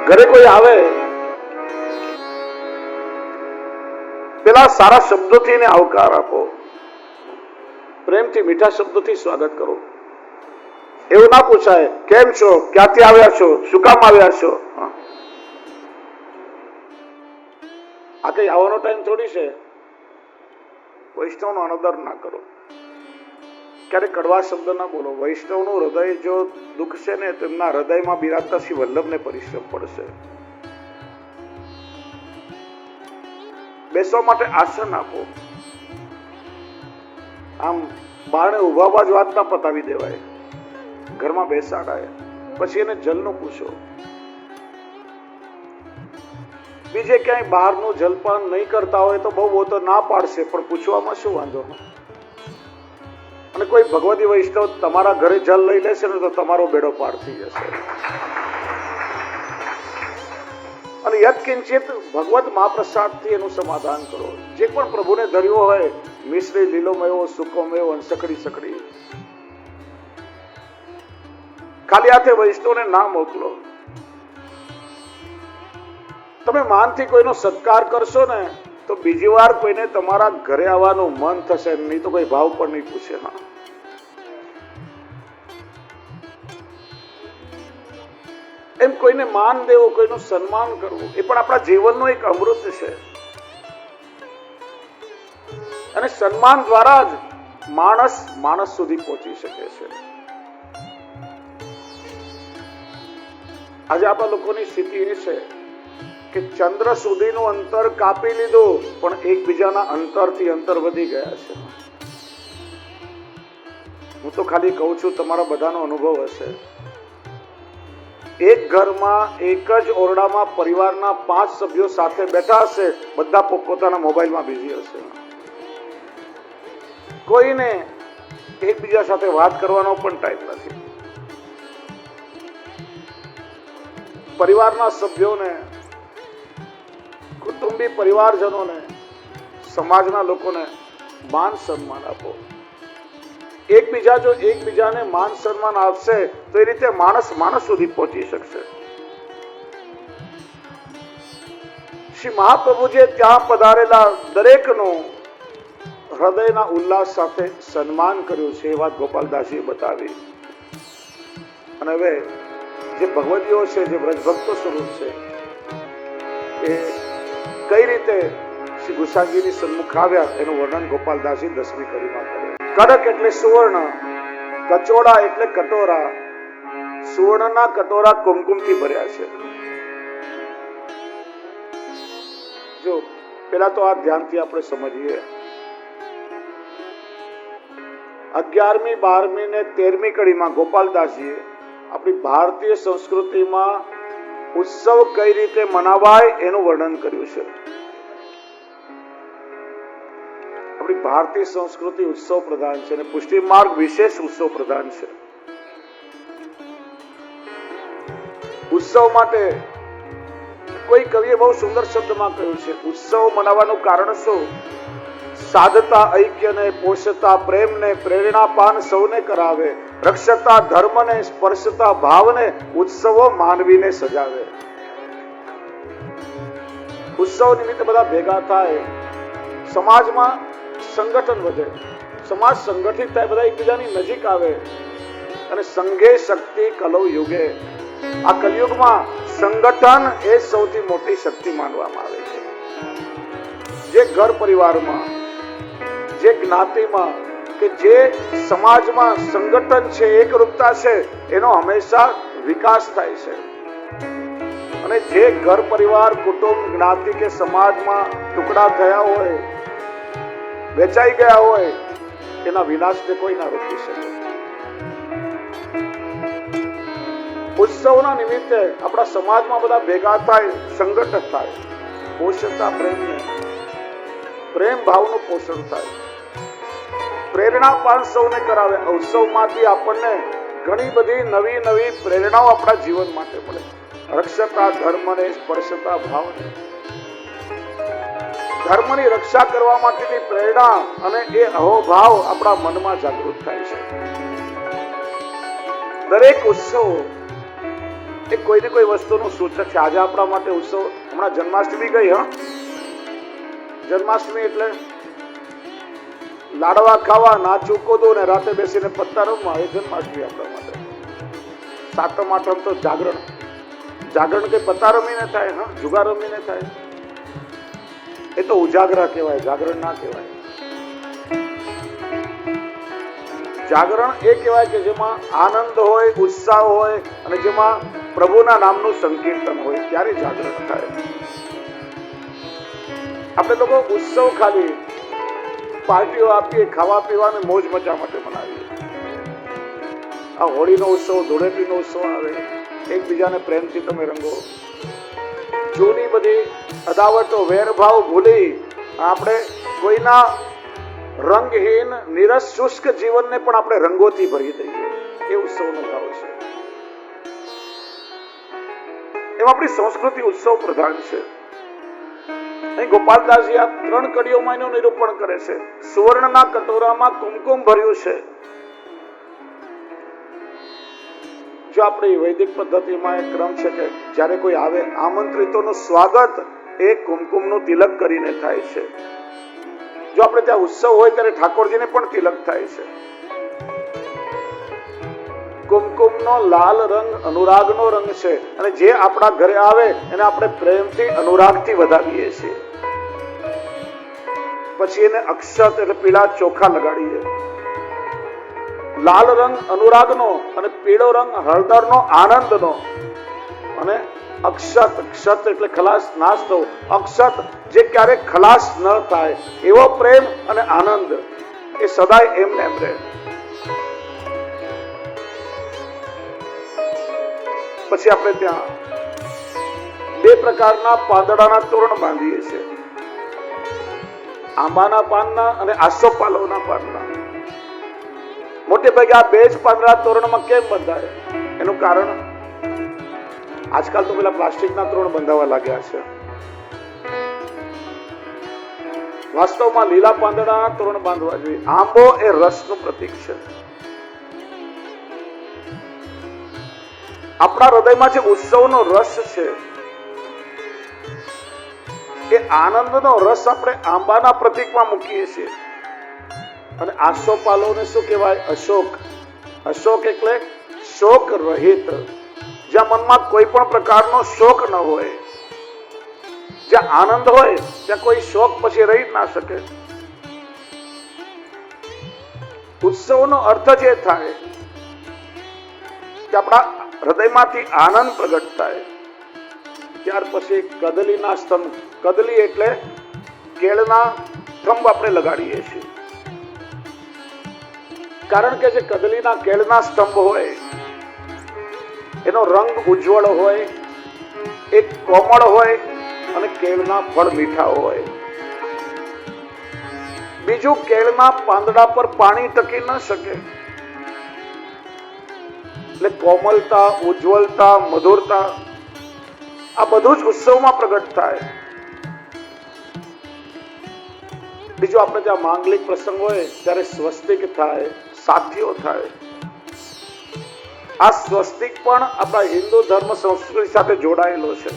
ઘરે કોઈ આવે પેલા સારા શબ્દોથી એને આવકાર આપો, પ્રેમથી મીઠા શબ્દોથી સ્વાગત કરો. એવું ના પૂછાય કેમ છો, ક્યાંથી આવ્યા છો, શું કામ આવ્યા છો. આ કઈ આવવાનો ટાઈમ થોડી છે. વૈષ્ણવનો અનાદર ના કરો, ક્યારે કડવા શબ્દ ના બોલો. વૈષ્ણવનું હૃદય જો દુઃખ છે ને તો એમના હૃદયમાં બિરાજતા શ્રી વલ્લભને પરિશ્રમ પડશે. બેસવા માટે આસન આપો. આમ બારણે ઉભાવા જ વાત ના પતાવી દેવાય, ઘરમાં બેસાડાય. પછી એને જલનું પૂછો. બીજે ક્યાંય બહારનું જલપાન નહીં કરતા હોય તો બહુ તો ના પાડશે, પણ પૂછવામાં શું વાંધો. અને કોઈ ભગવતી વૈષ્ણવ તમારા ઘરે જલ લઈ લેશે ને તો તમારો બેડો પાર થઈ જશે. અને યત્કિંચિત ભગવત મહાપ્રસાદથી એનું સમાધાન કરો. જે પણ પ્રભુને ધર્યો હોય, મિશ્રી લીલો મેવો, સૂકો મેવો, સકડી સકડી, ખાલી હાથે વૈષ્ણવને ના મોકલો. તમે માનથી કોઈનો સત્કાર કરશો ને તો બીજી વાર કોઈને તમારા ઘરે આવવાનું મન થશે નહીં, તો કોઈ ભાવ પણ નહીં પૂછે. ના, એમ કોઈને માન દેવું, કોઈનું સન્માન કરવું, એ પણ આપણા જીવનનો એક અમૃત છે. અને સન્માન દ્વારા જ માણસ સુધી પહોંચી શકે છે. આજે આપણા લોકોની સ્થિતિ એ છે કે ચંદ્ર સુધીનું અંતર કાપી લીધું, પણ એકબીજાના અંતરથી અંતર વધી ગયા છે. હું તો ખાલી કહું છું, તમારા બધાનો અનુભવ હશે. એક ઘરમાં એક જ ઓરડામાં પરિવારના 5 સભ્યો સાથે બેઠા હશે, બધા પોતપોતાના મોબાઈલમાં બિઝી હશે. કોઈને એકબીજા સાથે વાત કરવાનો પણ ટાઈમ નથી. પરિવારના સભ્યોને, કુટુંબી પરિવારજનોને, સમાજના લોકોને માન સન્માન આપો. એકબીજા જો એકબીજાને માન સન્માન આપશે તો એ રીતે માણસ સુધી પહોંચી શકશે. શ્રી મહાપ્રભુજીએ ત્યાં પધારેલા દરેકનું હૃદયના ઉલ્લાસ સાથે સન્માન કર્યું છે, એ વાત ગોપાલદાસજીએ બતાવી. અને હવે જે ભગવદીઓ છે, જે વ્રજભક્તો સ્વરૂપ છે, એ કઈ રીતે શ્રી ગુસાઈજીની સન્મુખ આવ્યા એનું વર્ણન ગોપાલદાસજી 10મી કડીમાં કરે. કડક એટલે સુવર્ણ, કચોડા એટલે કટોરા. સુવર્ણના કટોરા કુમકુમથી ભર્યા છે. જો પેલા તો આ ધ્યાનથી આપણે સમજીએ. 11મી, 12મી ને 13મી કડીમાં ગોપાલદાસજીએ આપણી ભારતીય સંસ્કૃતિમાં ઉત્સવ કઈ રીતે મનાવાય એનું વર્ણન કર્યું છે. આપણી ભારતીય સંસ્કૃતિ ઉત્સવ પ્રધાન છે અને પુષ્ટિ માર્ગ વિશેષ ઉત્સવ પ્રધાન છે. ઉત્સવ માટે કોઈ કવિએ બહુ સુંદર શબ્દમાં કહ્યું છે, ઉત્સવ મનાવવાનું કારણ શું? સાધતા ઐક્યને, પોષતા પ્રેમને, પ્રેરણાપાન સૌને કરાવે, રક્ષતા ધર્મને, સ્પર્શતા ભાવને, ઉત્સવો માનવીને સજાવે. ઉત્સવ નિમિત્તે બધા ભેગા થાય, સમાજમાં સંગઠન વધે, સમાજ સંગઠિત થાય, બધા એકબીજાની નજીક આવે. અને સંઘે શક્તિ કલૌ યુગે, આ કલયુગમાં સંગઠન એ સૌથી મોટી શક્તિ માનવામાં આવે છે. જે ઘર પરિવારમાં, જે જ્ઞાતિમાં કે જે સમાજમાં સંગઠન છે, એકરૂપતા છે, એનો હંમેશા વિકાસ થાય છે. અને જે ઘર પરિવાર, કુટુંબ, જ્ઞાતિ કે સમાજમાં ટુકડા થયા હોય, વેચાઈ ગયા હોય, એના વિનાશને કોઈ ના રોકી શકે. ઉત્સવના નિમિત્તે આપણા સમાજમાં બધા ભેગા થાય, સંગઠન થાય, પોષતા પ્રેમને, પ્રેમ ભાવનું પોષણ થાય, પ્રેરણાપાન સૌને કરાવે. ઉત્સવમાંથી આપણને ઘણી બધી નવી નવી પ્રેરણાઓ આપણા જીવન માટે મળે. રક્ષતા ધર્મને, સ્પર્શતા ભાવને, ધર્મની રક્ષા કરવા માટેની પ્રેરણા અને એ અહોભાવ આપણા મનમાં જાગૃત થાય છે. દરેક ઉત્સવ એ કોઈને કોઈ વસ્તુનું સૂચક છે. આજે આપણા માટે ઉત્સવ, હમણાં જન્માષ્ટમી ગઈ. જન્માષ્ટમી એટલે લાડવા ખાવા, નાચું કૂદવું ને રાતે બેસીને પત્તા રમવા, એ જન્માષ્ટમી આપણા માટે. સાતમ આઠમ તો જાગરણ. જાગરણ કઈ પત્તા રમીને થાય, જુગાર રમીને થાય. એ તો ઉજાગરા કહેવાય, જાગરણ ના કહેવાય. જાગરણ એ કહેવાય કે જેમાં આનંદ હોય, ઉત્સાહ હોય અને જેમાં પ્રભુના નામનું સંકીર્તન હોય, ત્યારે જાગરણ થાય. આપણે લોકો ઉત્સવ ખાલી પાર્ટીઓ આપીએ, ખાવા પીવાને મોજ મજા માટે મનાવીએ. આ હોળીનો ઉત્સવ, ધૂળેટીનો ઉત્સવ આવે, એકબીજાને પ્રેમથી તમે રંગો. જૂની બધી અદાવતો, વેરભાવ ભૂલી આપણે કોઈના રંગહીન નિરસ શુષ્ક જીવનને પણ આપણે રંગોથી ભરી દઈએ. એ ઉત્સવનો ભાવ છે. એમ આપણી સંસ્કૃતિ ઉત્સવ પ્રધાન છે. અહીં ગોપાલદાસજી આ 3 કડીઓમાં એનું નિરૂપણ કરે છે. સુવર્ણના કટોરામાં કુમકુમ ભર્યું છે. જો આપણી વૈદિક પદ્ધતિમાં એક ક્રમ છે કે જ્યારે કોઈ આવે, આમંત્રિતોનું સ્વાગત એ કુમકુમનું તિલક કરીને થાય છે. જો આપણે ત્યાં ઉત્સવ હોય ત્યારે ઠાકોરજીને પણ તિલક થાય છે. કુમકુમનો લાલ રંગ અનુરાગનો રંગ છે અને જે આપણા ઘરે આવે એને આપણે પ્રેમથી, અનુરાગથી વધાવીએ છીએ. પછી એને અક્ષત એટલે પીળા ચોખા લગાડીએ. લાલ રંગ અનુરાગનો અને પીળો રંગ હળદરનો, આનંદનો. અને અક્ષત, ક્ષત એટલે ખલાસ, નાશ થવું. અક્ષત જે ક્યારેક ખલાસ ન થાય એવો પ્રેમ અને આનંદ એ સદાય એમને એમ રહે. પછી આપણે ત્યાં 2 પ્રકારના પાંદડાના તોરણ બાંધીએ છીએ. આંબાના પાનના અને આસોપાલવના પાનના. મોટે ભાગે આ 2 જ પાંદડા તોરણમાં કેમ બંધાય? એનું કારણ, આજકાલ તો પેલા પ્લાસ્ટિકના તોરણ બંધાવા લાગ્યા છે. વાસ્તવમાં લીલા પાંદડાના તોરણ બાંધવા જોઈએ. આંબો એ રસનું પ્રતીક છે. આપણા હૃદયમાં જે ઉત્સવનો રસ છે, એ આનંદનો રસ આપણે આંબાના પ્રતીકમાં મૂકીએ છીએ. અને આસોપાલવને શું કહેવાય? અશોક. અશોક એટલે શોક રહિત. જ્યાં મનમાં કોઈ પણ પ્રકારનો શોક ન હોય, જ્યાં આનંદ હોય ત્યાં કોઈ શોક પછી રહી ના શકે. ઉત્સવનો અર્થ જ એ થાય કે આપણા હૃદયમાંથી આનંદ પ્રગટ થાય. ત્યાર પછી કદલીના સ્તંભ. કદલી એટલે કેળના સ્તંભ આપણે લગાડીએ છીએ. કારણ કે જે કદલીના કેળના સ્તંભ હોય એનો રંગ ઉજ્જવળ હોય, એક કોમળ હોય અને કેળના ફળ મીઠા હોય. બીજું, કેળના પાંદડા પર પાણી ટકી ન શકે. એટલે કોમલતા, ઉજ્જવળતા, મધુરતા આ બધું જ ઉત્સવમાં પ્રગટ થાય. બીજું, આપણે ત્યાં માંગલિક પ્રસંગ હોય ત્યારે સ્વસ્તિક થાય, સાથીઓ થાય. આ સ્વસ્તિક પણ આપણા હિન્દુ ધર્મ સંસ્કૃતિ સાથે જોડાયેલો છે.